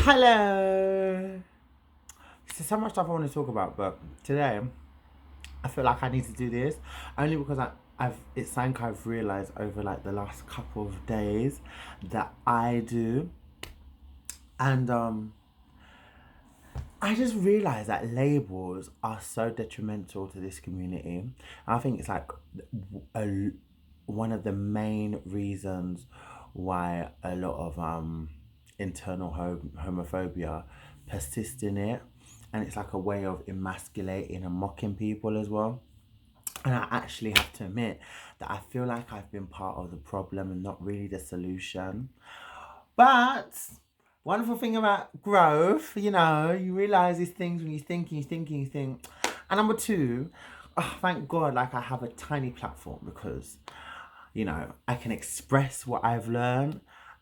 Hello. There's so much stuff I want to talk about, but today I feel like I need to do this only because it's something I've realized over like the last couple of days that I do, and I just realized that labels are so detrimental to this community. I think it's like a, one of the main reasons why a lot of internal homophobia persists in it, and it's like a way of emasculating and mocking people as well. And I actually have to admit that I feel like I've been part of the problem and not really the solution. But wonderful thing about growth, you realize these things when you think. And number two, oh, thank God, like I have a tiny platform because, I can express what I've learned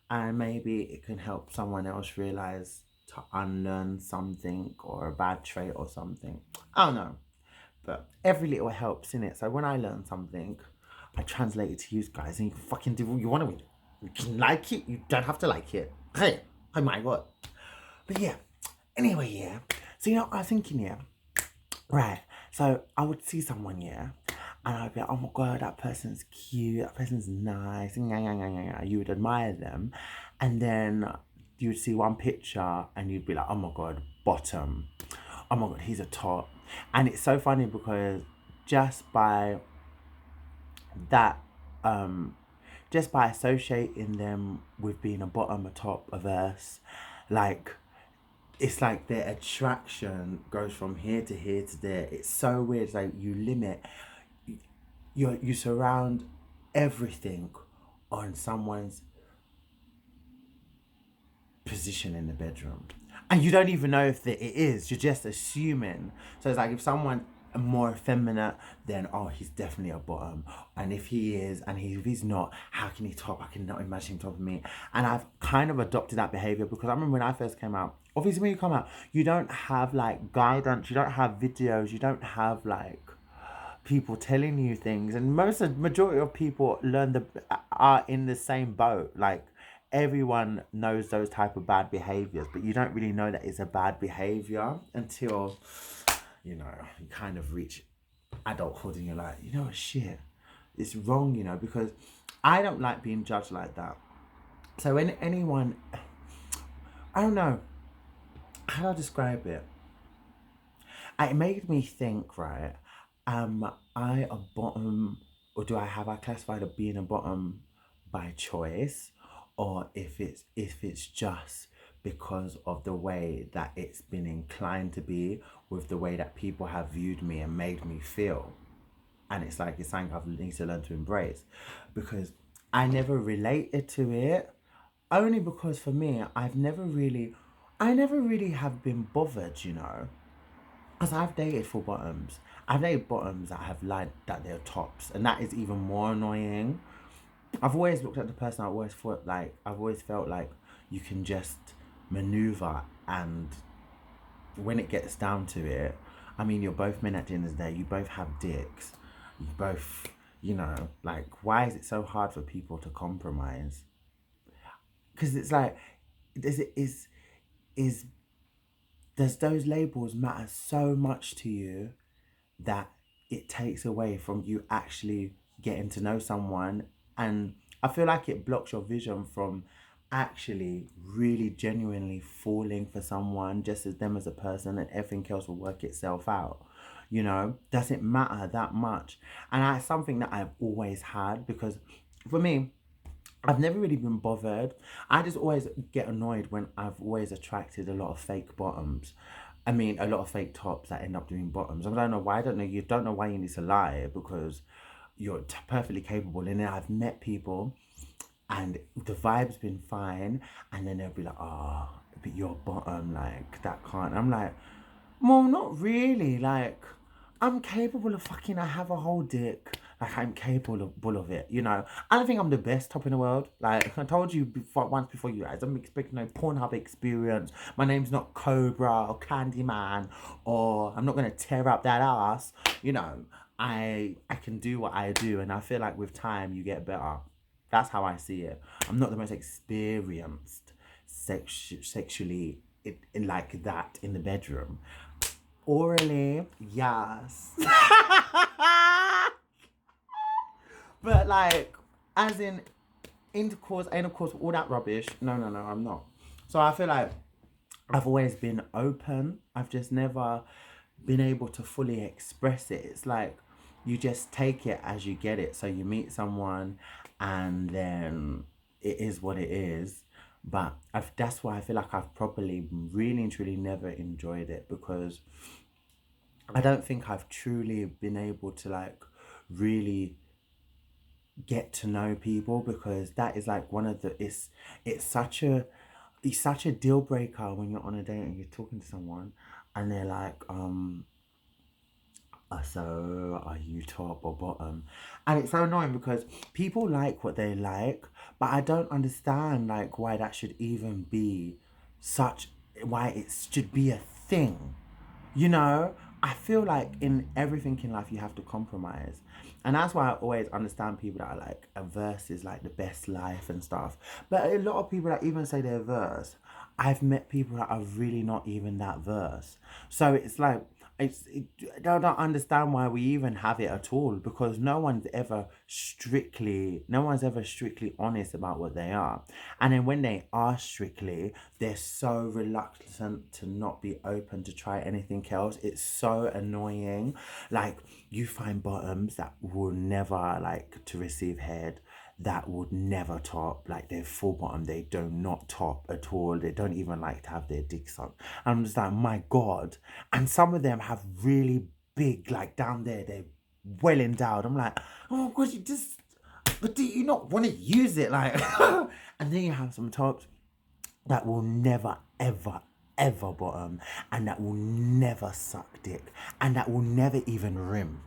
and maybe it can help someone else realize to unlearn something or a bad trait or something. I don't know. But every little helps in it. So when I learn something, I translate it to you guys, and you can fucking do what you want with it. You can like it, you don't have to like it. Hey, oh my God. But yeah, anyway, yeah. So I was thinking, yeah, right. So I would see someone, yeah, and I'd be like, oh my God, that person's cute, that person's nice, and you would admire them, and then you would see one picture, and you'd be like, oh my God, bottom. Oh my God, he's a top. And it's so funny because just by that, just by associating them with being a bottom, a top, a verse, like it's like their attraction goes from here to here to there. It's so weird. It's like you limit, you surround everything on someone's position in the bedroom, and you don't even know if it is. You're just assuming. So it's like if someone more effeminate, then oh, he's definitely a bottom. And if he is, and if he's not, how can he top? I cannot imagine him topping me. And I've kind of adopted that behavior because I remember when I first came out. Obviously, when you come out, you don't have like guidance. You don't have videos. You don't have like people telling you things, and majority of people are in the same boat. Like everyone knows those type of bad behaviors, but you don't really know that it's a bad behavior until you kind of reach adulthood and you're like, shit, it's wrong, because I don't like being judged like that. So when anyone, I don't know how do I describe it, it made me think, right, am I a bottom, or do I classified as being a bottom by choice, or if it's just because of the way that it's been inclined to be, with the way that people have viewed me and made me feel. And it's like it's something I need to learn to embrace, because I never related to it, only because for me I never really have been bothered, because I've dated full bottoms. I've dated bottoms that have lied that they're tops, and that is even more annoying. I've always looked at the person. I've always felt like you can just maneuver, and when it gets down to it, I mean, you're both men at the end of the day. You both have dicks. You both, like, why is it so hard for people to compromise? Because it's like, is does those labels matter so much to you that it takes away from you actually getting to know someone? And I feel like it blocks your vision from actually really genuinely falling for someone just as them as a person, and everything else will work itself out. Does it matter that much? And that's something that I've always had, because for me, I've never really been bothered. I just always get annoyed when I've always attracted a lot of fake bottoms. I mean, a lot of fake tops that end up doing bottoms. I don't know why. I don't know. You don't know why you need to lie, because you're perfectly capable. And then I've met people and the vibe's been fine. And then they'll be like, oh, but you're bottom. Like, that can't. I'm like, well, not really. Like, I'm capable of fucking, I have a whole dick. Like, I'm capable of it, I don't think I'm the best top in the world. Like, I told you once before, you guys, I'm expecting no Pornhub experience. My name's not Cobra or Candyman, or I'm not going to tear up that ass. I can do what I do, and I feel like with time, you get better. That's how I see it. I'm not the most experienced sexually in like that in the bedroom. Orally, yes. But like, as in intercourse, intercourse, all that rubbish. No, no, no, I'm not. So I feel like I've always been open. I've just never been able to fully express it. It's like you just take it as you get it. So you meet someone and then it is what it is. But that's why I feel like I've properly, really and truly never enjoyed it, because I don't think I've truly been able to like really get to know people, because that is like one of the it's such a it's such a deal breaker when you're on a date and you're talking to someone and they're like so are you top or bottom? And it's so annoying because people like what they like, but I don't understand like why that should even be such why it should be a thing. You know, I feel like in everything in life you have to compromise. And that's why I always understand people that are like averse is like the best life and stuff. But a lot of people that even say they're verse, I've met people that are really not even that verse. So it's like I don't understand why we even have it at all, because no one's ever strictly honest about what they are. And then when they are strictly, they're so reluctant to not be open to try anything else. It's so annoying. Like, you find bottoms that will never like to receive head, that would never top. Like, they're full bottom, they do not top at all. They don't even like to have their dicks on. And I'm just like, my God. And some of them have really big, like down there, they're well endowed. I'm like, oh God, but do you not want to use it? Like, and then you have some tops that will never, ever bottom, and that will never suck dick, and that will never even rim.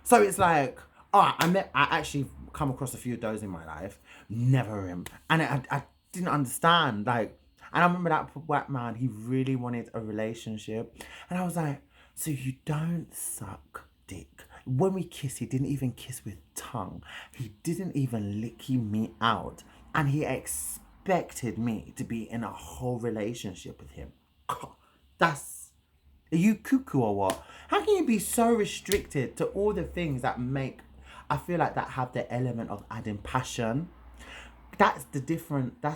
So it's like, I actually come across a few of those in my life, never rim, and I didn't understand, like, and I remember that black man, he really wanted a relationship, and I was like, so you don't suck dick. When we kiss, he didn't even kiss with tongue. He didn't even lick me out, and he expected me to be in a whole relationship with him. That's Are you cuckoo or what? How can you be so restricted to all the things that make, I feel like that have the element of adding passion? That's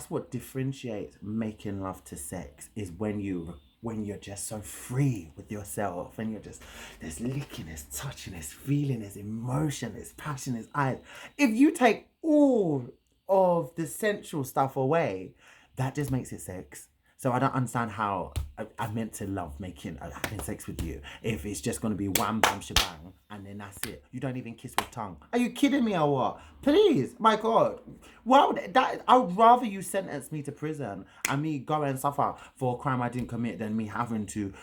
what differentiates making love to sex, is when you're just so free with yourself and you're just, there's licking, there's touching, there's feeling, there's emotion, there's passion, there's eyes. If you take all of the sensual stuff away, that just makes it sex. So I don't understand how I meant to love having sex with you if it's just going to be wham bam shebang and then that's it. You don't even kiss with tongue. Are you kidding me or what? Please, my God. I would rather you sentence me to prison and me go and suffer for a crime I didn't commit than me having to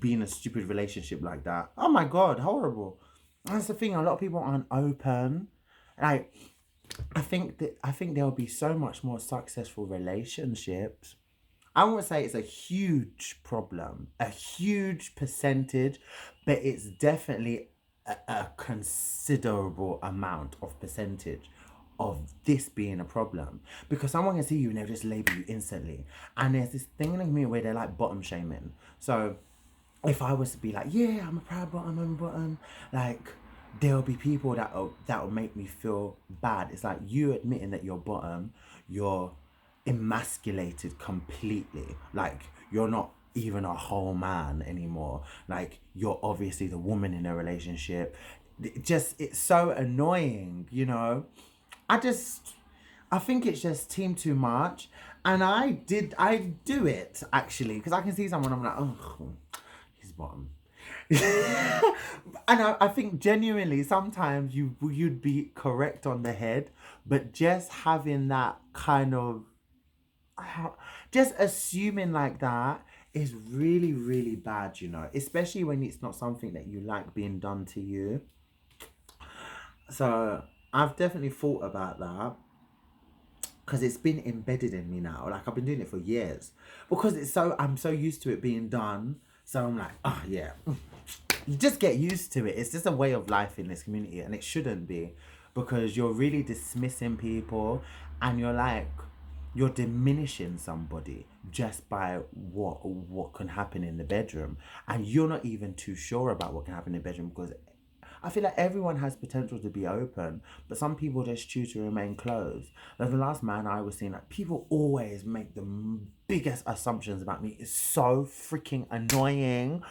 be in a stupid relationship like that. Oh my God, horrible. That's the thing. A lot of people aren't open. Like, I think there will be so much more successful relationships. I won't say it's a huge problem, a huge percentage, but it's definitely a considerable amount of percentage of this being a problem. Because someone can see you and they'll just label you instantly. And there's this thing in the community where they're like bottom shaming. So if I was to be like, yeah, I'm a proud bottom, I'm a bottom, like, there'll be people that will make me feel bad. It's like you admitting that you're bottom, you're emasculated completely. Like, you're not even a whole man anymore. Like, you're obviously the woman in a relationship. It's so annoying, you know. I think it's just team too much. And I do it actually, because I can see someone, I'm like, oh, he's bottom. And I think genuinely sometimes you'd be correct on the head, but just having that kind of, just assuming like that is really, really bad, you know, especially when it's not something that you like being done to you. So I've definitely thought about that, because it's been embedded in me now. Like, I've been doing it for years because I'm so used to it being done. So I'm like, oh yeah, you just get used to it. It's just a way of life in this community, and it shouldn't be, because you're really dismissing people and you're diminishing somebody. just by what can happen in the bedroom, and you're not even too sure about what can happen in the bedroom, because I feel like everyone has potential to be open, but some people just choose to remain closed. Like the last man I was seeing, like people always make the biggest assumptions about me. It's so freaking annoying.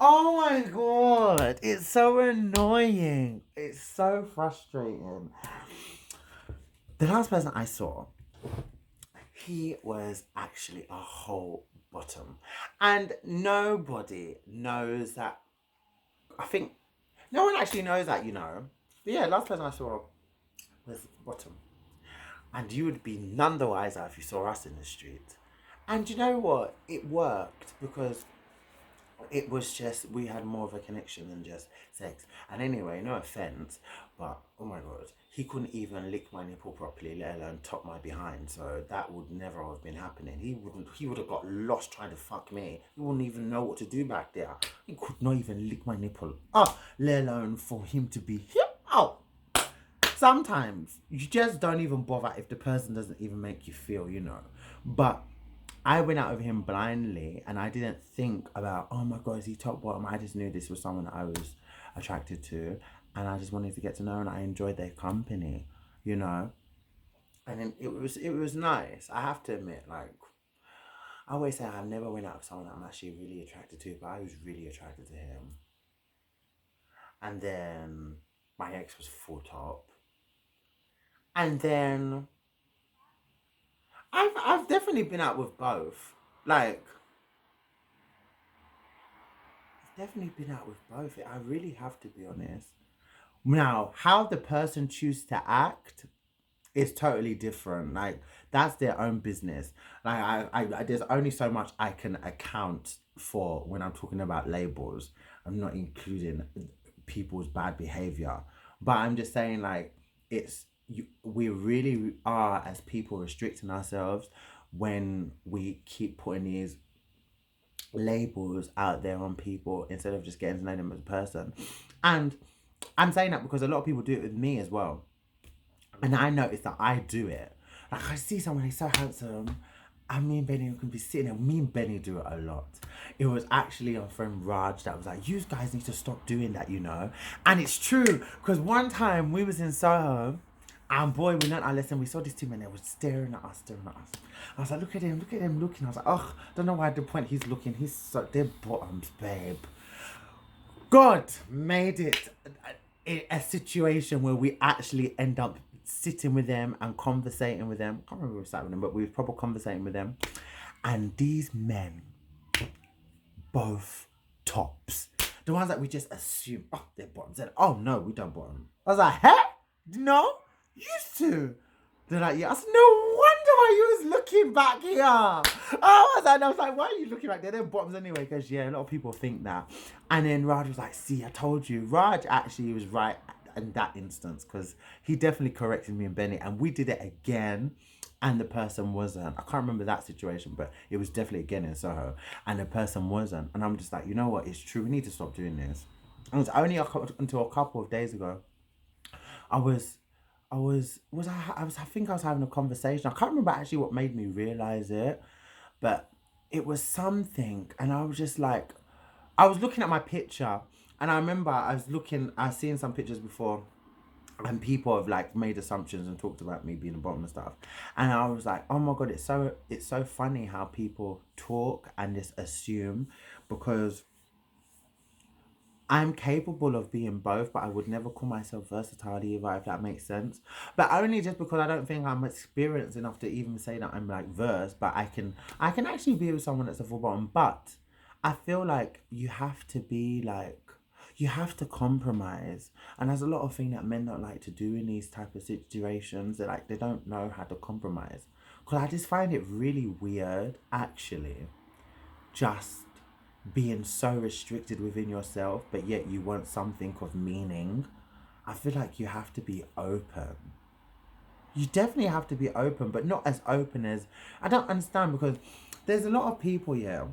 Oh my god, it's so annoying. It's so frustrating. The last person I saw, he was actually a whole bottom, and nobody knows that. I think no one actually knows that, you know. But yeah, last person I saw was bottom. And you would be none the wiser if you saw us in the street. And you know what? It worked because it was just, we had more of a connection than just sex. And anyway, no offense, but oh my god, he couldn't even lick my nipple properly, let alone top my behind. So that would never have been happening. He would have got lost trying to fuck me. He wouldn't even know what to do back there. He could not even lick my nipple. Let alone for him to be here. Sometimes you just don't even bother if the person doesn't even make you feel, you know. But I went out with him blindly, and I didn't think about, oh my god, is he top bottom? I just knew this was someone that I was attracted to, and I just wanted to get to know, and I enjoyed their company, you know. And then it was nice. I have to admit, like, I always say I never went out with someone that I'm actually really attracted to, but I was really attracted to him. And then my ex was full top. And then I've definitely been out with both. Like, I've definitely been out with both. I really have to be honest. Now, how the person chooses to act is totally different. Like, that's their own business. Like, there's only so much I can account for when I'm talking about labels. I'm not including people's bad behavior, but I'm just saying, like, we really are as people restricting ourselves when we keep putting these labels out there on people instead of just getting to know them as a person. And I'm saying that because a lot of people do it with me as well. And I notice that I do it. Like, I see someone, he's so handsome, and me and Benny can be sitting there. Me and Benny do it a lot. It was actually our friend Raj that was like, you guys need to stop doing that, you know. And it's true, because one time we was in Soho, and boy, we learned our lesson. We saw these two men, they were staring at us. I was like, look at him looking. I was like, oh, don't know why at the point he's looking. He's so, they're bottoms, babe. God made it a situation where we actually end up sitting with them and conversating with them. I can't remember if we sat with them, but we were proper conversating with them. And these men, both tops. The ones that we just assume, oh, they're bottoms. Said, oh no, we don't bottom. I was like, hey, no, used to. They're like, yeah. I said, no wonder why you was looking back here. I was like, why are you looking back there? They're bottoms anyway, because yeah, a lot of people think that. And then Raj was like, see, I told you. Raj actually was right in that instance, because he definitely corrected me and Benny, and we did it again, and the person wasn't. I can't remember that situation, but it was definitely again in Soho, and the person wasn't. And I'm just like, you know what? It's true. We need to stop doing this. And it was only until a couple of days ago, I think I was having a conversation. I can't remember actually what made me realize it, but it was something, and I was just like, I was looking at my picture, and I remember I was seeing some pictures before, and people have like made assumptions and talked about me being a bottom and stuff, and I was like, oh my god, it's so funny how people talk and just assume, because I'm capable of being both, but I would never call myself versatile either, if that makes sense. But only just because I don't think I'm experienced enough to even say that I'm like verse, but I can actually be with someone that's a full bottom. But I feel like you have to compromise. And there's a lot of things that men don't like to do in these type of situations. They don't know how to compromise. Because I just find it really weird, actually, just being so restricted within yourself, but yet you want something of meaning. I feel like you have to be open. You definitely have to be open, but not as open as, I don't understand, because there's a lot of people, yeah,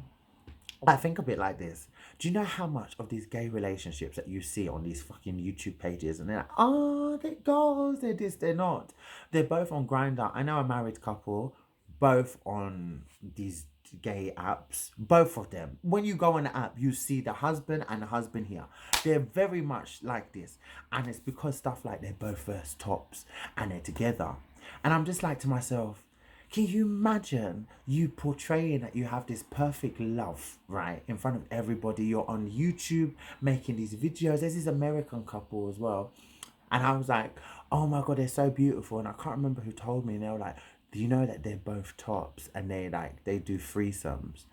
I think a bit like this. Do you know how much of these gay relationships that you see on these fucking YouTube pages, and they're like, oh, they're girls, they're this, they're not. They're both on Grindr. I know a married couple, both on these gay apps, both of them. When you go on the app, you see the husband and the husband here. They're very much like this. And it's because stuff like they're both first tops and they're together. And I'm just like to myself, can you imagine you portraying that you have this perfect love, right, in front of everybody? You're on YouTube making these videos. There's this American couple as well. And I was like, oh my God, they're so beautiful. And I can't remember who told me. And they were like, do you know that they're both tops and they do threesomes?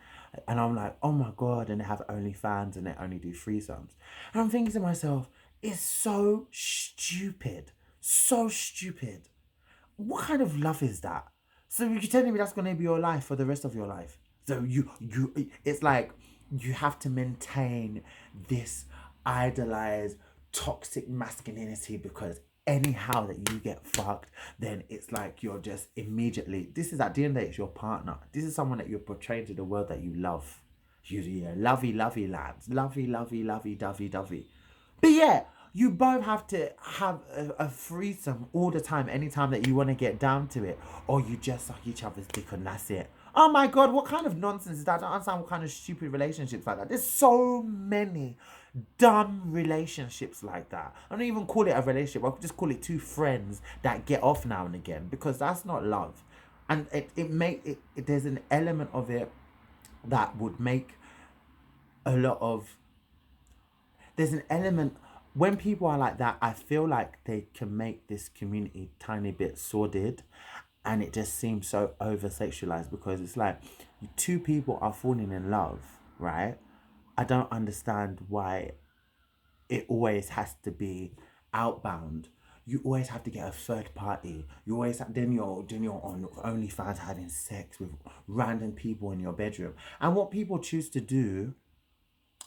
And I'm like, oh my God. And they have OnlyFans and they only do threesomes. And I'm thinking to myself, it's so stupid. So stupid. What kind of love is that? So you're telling me that's going to be your life for the rest of your life? So it's like you have to maintain this idolized toxic masculinity because anyhow that you get fucked, then it's like you're just immediately, this is at the end of the day, it's your partner. This is someone that you're portraying to the world that you love. Yeah, lovey, lovey lads. Lovey, lovey, lovey, dovey, dovey. But yeah, you both have to have a threesome all the time, anytime that you want to get down to it, or you just suck each other's dick and that's it. Oh my God, what kind of nonsense is that? I don't understand what kind of stupid relationships like that. There's so many dumb relationships like that. I don't even call it a relationship. I could just call it two friends that get off now and again, because that's not love. And there's an element of it that would make a lot of, there's an element when people are like that, I feel like they can make this community tiny bit sordid, and it just seems so over sexualized because it's like two people are falling in love, right? I don't understand why it always has to be outbound. You always have to get a third party. You always then you're on OnlyFans having sex with random people in your bedroom. And what people choose to do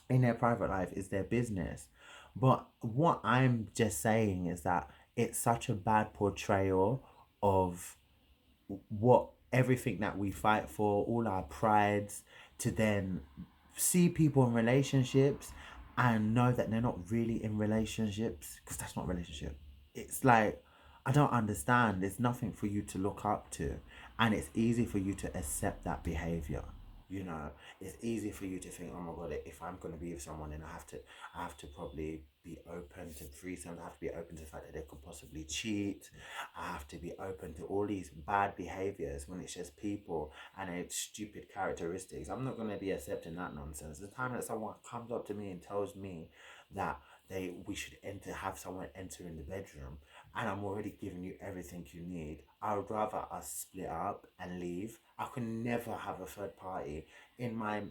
in their private life is their business. But what I'm just saying is that it's such a bad portrayal of what everything that we fight for, all our prides, to then see people in relationships and know that they're not really in relationships, because that's not a relationship. It's like, I don't understand. There's nothing for you to look up to, and it's easy for you to accept that behavior. You know, it's easy for you to think, oh my God, if I'm gonna be with someone, then I have to probably be open to threesomes. I have to be open to the fact that they could possibly cheat. I have to be open to all these bad behaviors when it's just people and it's stupid characteristics. I'm not gonna be accepting that nonsense. The time that someone comes up to me and tells me that we should have someone enter in the bedroom, and I'm already giving you everything you need, I would rather us split up and leave. I can never have a third party in my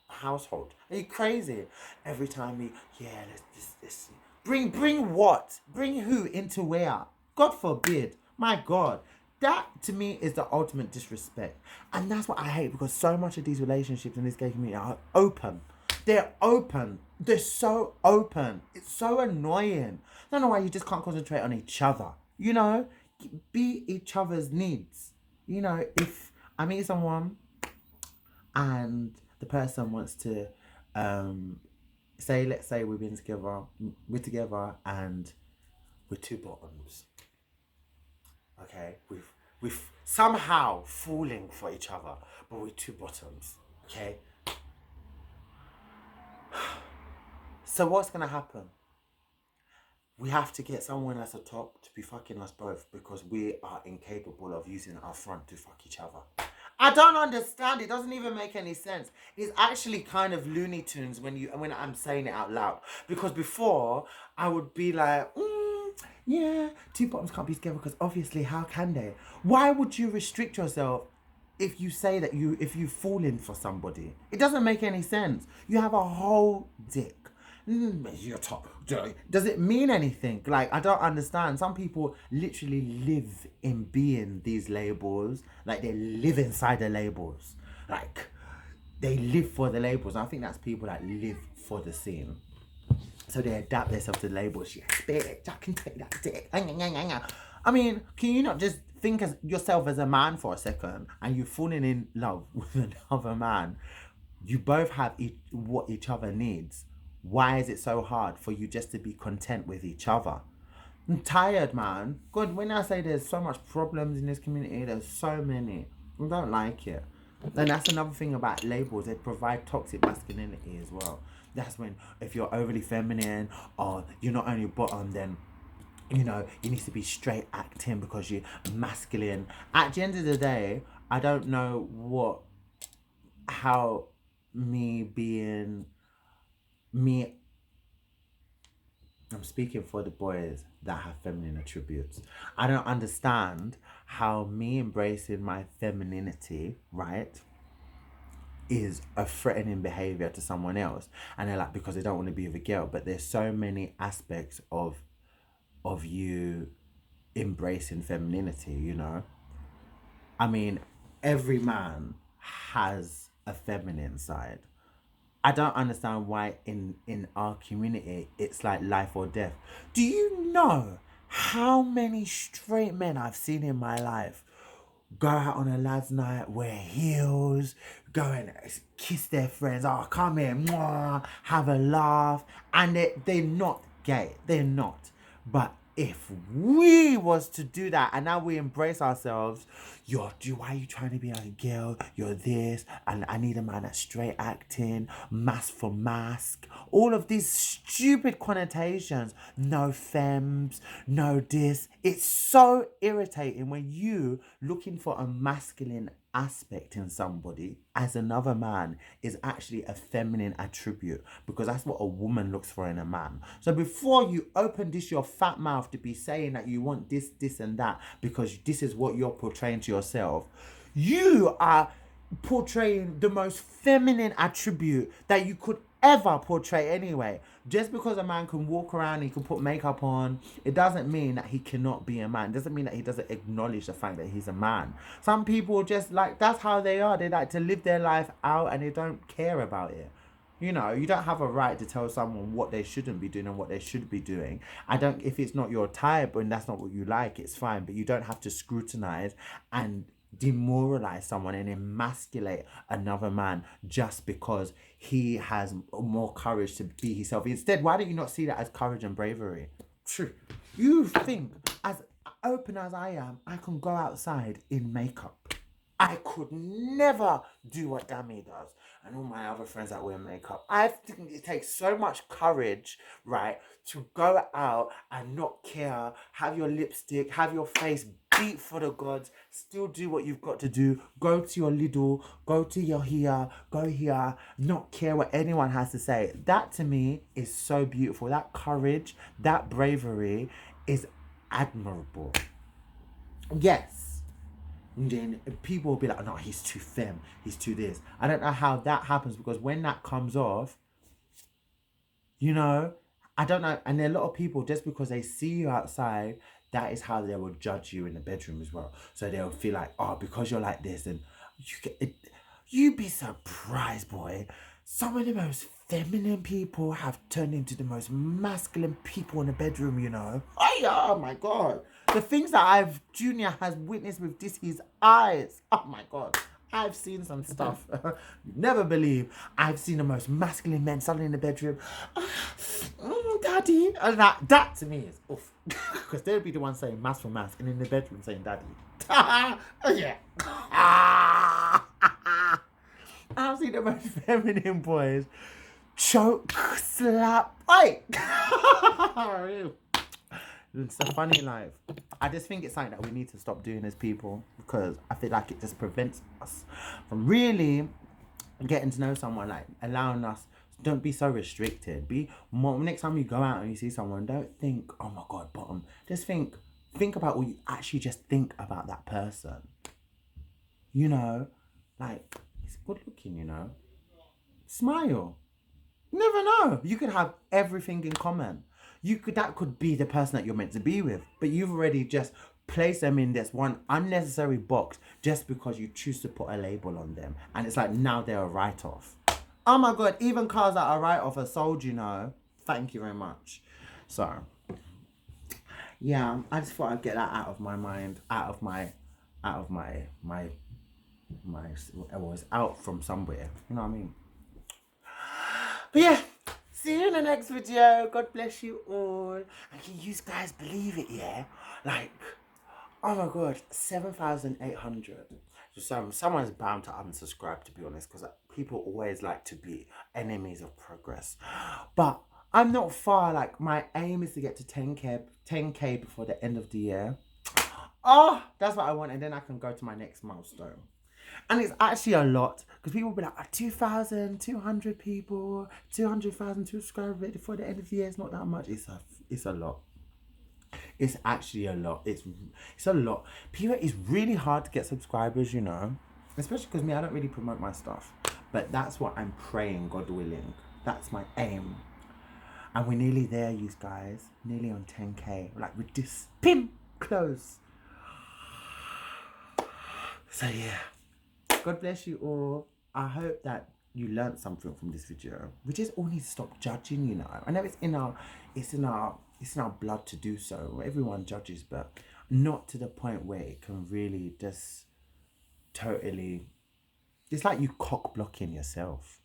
household. Are you crazy? Every time let's this bring what? Bring who into where? God forbid. My God. That to me is the ultimate disrespect. And that's what I hate, because so much of these relationships in this gay community are open. They're open. They're so open. It's so annoying. I don't know why you just can't concentrate on each other. You know, be each other's needs. You know, if I meet someone and the person wants to let's say we're together and we're two bottoms. Okay, we've somehow falling for each other, but we're two bottoms. Okay. So what's gonna happen? We have to get someone at the top to be fucking us both, because we are incapable of using our front to fuck each other. I don't understand. It doesn't even make any sense. It's actually kind of Looney Tunes when I'm saying it out loud. Because before I would be like, yeah, two bottoms can't be together, because obviously how can they? Why would you restrict yourself if you say that if you fall in for somebody? It doesn't make any sense. You have a whole dick. Your top. Does it mean anything? Like, I don't understand. Some people literally live in being these labels. Like, they live inside the labels. Like, they live for the labels. And I think that's people that live for the scene. So they adapt themselves to the labels. Yes, bitch, I can take that dick. I mean, can you not just think of yourself as a man for a second, and you're falling in love with another man? You both have what each other needs. Why is it so hard for you just to be content with each other? I'm tired, man. God, when I say there's so much problems in this community, there's so many. I don't like it. And that's another thing about labels. They provide toxic masculinity as well. That's when, if you're overly feminine or you're not only bottom, then you know you need to be straight acting because you're masculine. At the end of the day, I don't know how me being me. I'm speaking for the boys that have feminine attributes. I don't understand how me embracing my femininity, right, is a threatening behavior to someone else. And they're like, because they don't want to be with a girl. But there's so many aspects of you embracing femininity, you know? I mean, every man has a feminine side. I don't understand why in our community it's like life or death. Do you know how many straight men I've seen in my life go out on a lads' night, wear heels, go and kiss their friends, oh come here, mwah, have a laugh, and they're not gay, they're not. But if we was to do that and now we embrace ourselves, why are you trying to be like a girl? You're this, and I need a man that's straight acting, mask for mask. All of these stupid connotations. No femmes, no this. It's so irritating when you looking for a masculine aspect in somebody as another man is actually a feminine attribute, because that's what a woman looks for in a man. So before you open this your fat mouth to be saying that you want this and that because this is what you're portraying to yourself, you are portraying the most feminine attribute that you could ever portray anyway. Just because a man can walk around, he can put makeup on, it doesn't mean that he cannot be a man. It doesn't mean that he doesn't acknowledge the fact that he's a man. Some people just like, that's how they are. They like to live their life out and they don't care about it. You know, you don't have a right to tell someone what they shouldn't be doing and what they should be doing. If it's not your type and that's not what you like, it's fine. But you don't have to scrutinize and demoralize someone and emasculate another man just because he has more courage to be himself. Instead, why don't you not see that as courage and bravery? True. You think, as open as I am, I can go outside in makeup. I could never do what Dami does and all my other friends that wear makeup. I think it takes so much courage, right, to go out and not care, have your lipstick, have your face beat for the gods, still do what you've got to do, go to your Lidl, go to your go here, not care what anyone has to say. That to me is so beautiful. That courage, that bravery is admirable. Yes. And then people will be like, no, he's too femme, he's too this. I don't know how that happens, because when that comes off, you know, I don't know. And there are a lot of people, just because they see you outside, that is how they will judge you in the bedroom as well. So they'll feel like, oh, because you're like this, and you'd be surprised, boy. Some of the most feminine people have turned into the most masculine people in the bedroom, you know. Oh my God. The things that Junior has witnessed with his eyes. Oh my God. I've seen some stuff. You'd never believe. I've seen the most masculine men suddenly in the bedroom. Daddy. And that to me is oof. Because they'll be the ones saying mask for mask, and in the bedroom saying daddy. Yeah. I've seen the most feminine boys choke, slap. Oi! It's a funny life. I just think it's something that we need to stop doing as people, because I feel like it just prevents us from really getting to know someone, like allowing us. Don't be so restricted. Be more. Next time you go out and you see someone, don't think, oh my God, bottom. Just think about what you actually just think about that person. You know, like, he's good looking, you know. Smile. You never know. You could have everything in common. That could be the person that you're meant to be with, but you've already just placed them in this one unnecessary box just because you choose to put a label on them, and it's like now they're a write-off. Oh my God, even cars that are write-off are sold, you know. Thank you very much. So yeah, I just thought I'd get that out of my mind, out of my it was out from somewhere, you know what I mean? But yeah, see you in the next video. God bless you all. And can you guys believe it, yeah? Like, oh my God, 7,800. So someone's bound to unsubscribe, to be honest, because people always like to be enemies of progress. But I'm not far. Like, my aim is to get to 10K before the end of the year. Oh, that's what I want, and then I can go to my next milestone. And it's actually a lot, because people will be like, 2,200 people, 200,000 subscribers before the end of the year. It's not that much. It's a lot. It's actually a lot. It's a lot. People, it's really hard to get subscribers, you know, especially because me, I don't really promote my stuff. But that's what I'm praying, God willing. That's my aim. And we're nearly there, you guys. Nearly on 10K. Like, we're just close. So yeah, God bless you all. I hope that you learned something from this video. We just all need to stop judging, you know. I know it's in our blood to do so. Everyone judges, but not to the point where it can really just totally. It's like you cock blocking yourself.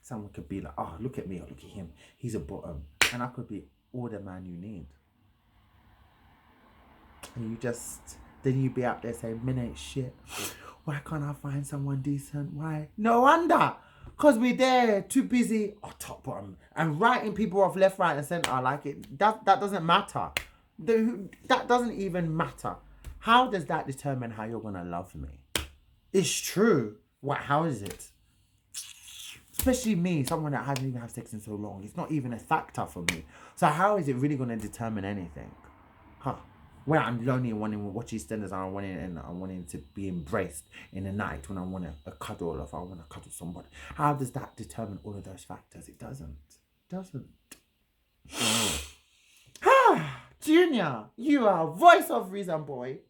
Someone could be like, oh, look at me, or look at him. He's a bottom, and I could be all the man you need. And then you be out there saying, men ain't shit. Why can't I find someone decent? Why? No wonder. Because we're there too busy, top bottom, and writing people off left, right, and centre. Like, that doesn't matter. That doesn't even matter. How does that determine how you're going to love me? It's true. How is it? Especially me, someone that hasn't even had sex in so long. It's not even a factor for me. So how is it really going to determine anything? When I'm lonely and wanting to watch EastEnders, and I'm wanting to be embraced in the night, when I want a cuddle, or if I want to cuddle somebody. How does that determine all of those factors? It doesn't. Junior, you are voice of reason, boy.